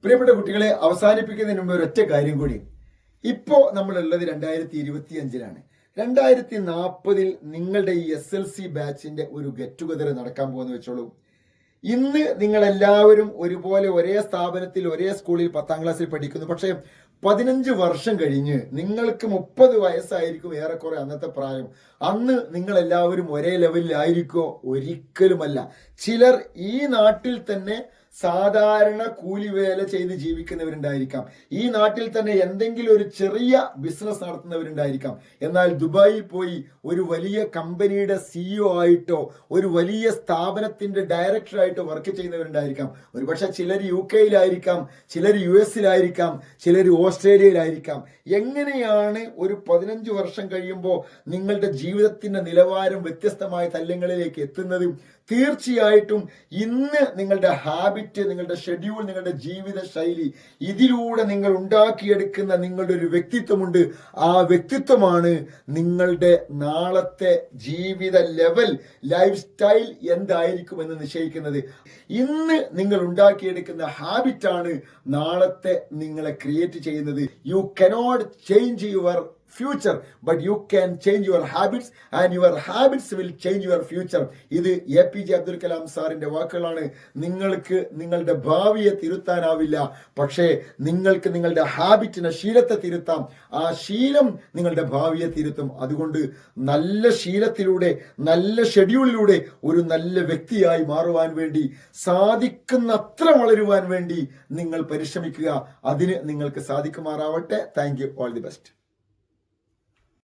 പ്രിയപ്പെട്ട കുട്ടികളെ, അവസാനിപ്പിക്കുന്നതിന് മുമ്പ് ഒരൊറ്റ കാര്യം കൂടി. ഇപ്പോ നമ്മളുള്ളത് 2025-ലാണ്. 2040 നിങ്ങളുടെ ഈ SLC ബാച്ചിന്റെ ഒരു ഗെറ്റ് ടുഗദർ നടക്കാൻ പോകുന്ന വെച്ചോളൂ. ഇന്ന് നിങ്ങളെല്ലാവരും ഒരുപോലെ ഒരേ സ്ഥാപനത്തിൽ ഒരേ സ്കൂളിൽ 10ാം ക്ലാസ്സിൽ പഠിക്കുന്നു. പക്ഷേ 15 വർഷം കഴിഞ്ഞ് നിങ്ങൾക്ക് 30 വയസ്സായിരിക്കും ഏറെക്കുറെ അന്നത്തെ പ്രായം. അന്ന് നിങ്ങളെല്ലാവരും ഒരേ ലെവലിലായിരിക്കോ? ഒരിക്കലുമല്ല. ചിലർ ഈ നാട്ടിൽ തന്നെ സാധാരണ കൂലിവേല ചെയ്ത് ജീവിക്കുന്നവരുണ്ടായിരിക്കാം. ഈ നാട്ടിൽ തന്നെ എന്തെങ്കിലും ഒരു ചെറിയ ബിസിനസ് നടത്തുന്നവരുണ്ടായിരിക്കാം. എന്നാൽ ദുബായിൽ പോയി ഒരു വലിയ കമ്പനിയുടെ CEO ആയിട്ടോ ഒരു വലിയ സ്ഥാപനത്തിന്റെ ഡയറക്ടറായിട്ടോ വർക്ക് ചെയ്യുന്നവരുണ്ടായിരിക്കാം. ഒരുപക്ഷെ ചിലർ UK-യിലായിരിക്കാം, ചിലർ US-ലായിരിക്കാം, ചിലർ ഓസ്ട്രേലിയയിലായിരിക്കാം. എങ്ങനെയാണ് ഒരു 15 വർഷം കഴിയുമ്പോൾ നിങ്ങളുടെ ജീവിതത്തിന്റെ നിലവാരം വ്യത്യസ്തമായ തലങ്ങളിലേക്ക് എത്തുന്നത്? തീർച്ചയായിട്ടും ഇന്ന് നിങ്ങളുടെ ഹാബിറ്റ്, നിങ്ങളുടെ ഷെഡ്യൂൾ, നിങ്ങളുടെ ജീവിത ശൈലി, ഇതിലൂടെ നിങ്ങൾ ഉണ്ടാക്കിയെടുക്കുന്ന നിങ്ങളുടെ ഒരു വ്യക്തിത്വമുണ്ട്. ആ വ്യക്തിത്വമാണ് നിങ്ങളുടെ നാളത്തെ ജീവിത ലെവൽ, ലൈഫ് സ്റ്റൈൽ എന്തായിരിക്കുമെന്ന് നിശ്ചയിക്കുന്നത്. ഇന്ന് നിങ്ങൾ ഉണ്ടാക്കിയെടുക്കുന്ന ഹാബിറ്റാണ് നാളത്തെ നിങ്ങളെ ക്രിയേറ്റ് ചെയ്യുന്നത്. You cannot change your future, but you can change your habits and your habits will change your future. ഇത് APJ അബ്ദുൽ കലാം സാറിന്റെ വാക്കുകളാണ്. നിങ്ങൾക്ക് നിങ്ങളുടെ ഭാവിയെ തിരുത്താനാവില്ല, പക്ഷേ നിങ്ങൾക്ക് നിങ്ങളുടെ ഹാബിറ്റിനെ, ശീലത്തെ തിരുത്താം. ആ ശീലം നിങ്ങളുടെ ഭാവിയെ തിരുത്തും. അതുകൊണ്ട് നല്ല ശീലത്തിലൂടെ, നല്ല ഷെഡ്യൂളിലൂടെ ഒരു നല്ല വ്യക്തിയായി മാറുവാൻ വേണ്ടി, സാധിക്കുന്നത്ര വളരുവാൻ വേണ്ടി നിങ്ങൾ പരിശ്രമിക്കുക. അതിന് നിങ്ങൾക്ക് സാധിക്കുമാറാവട്ടെ. Thank you. All the best.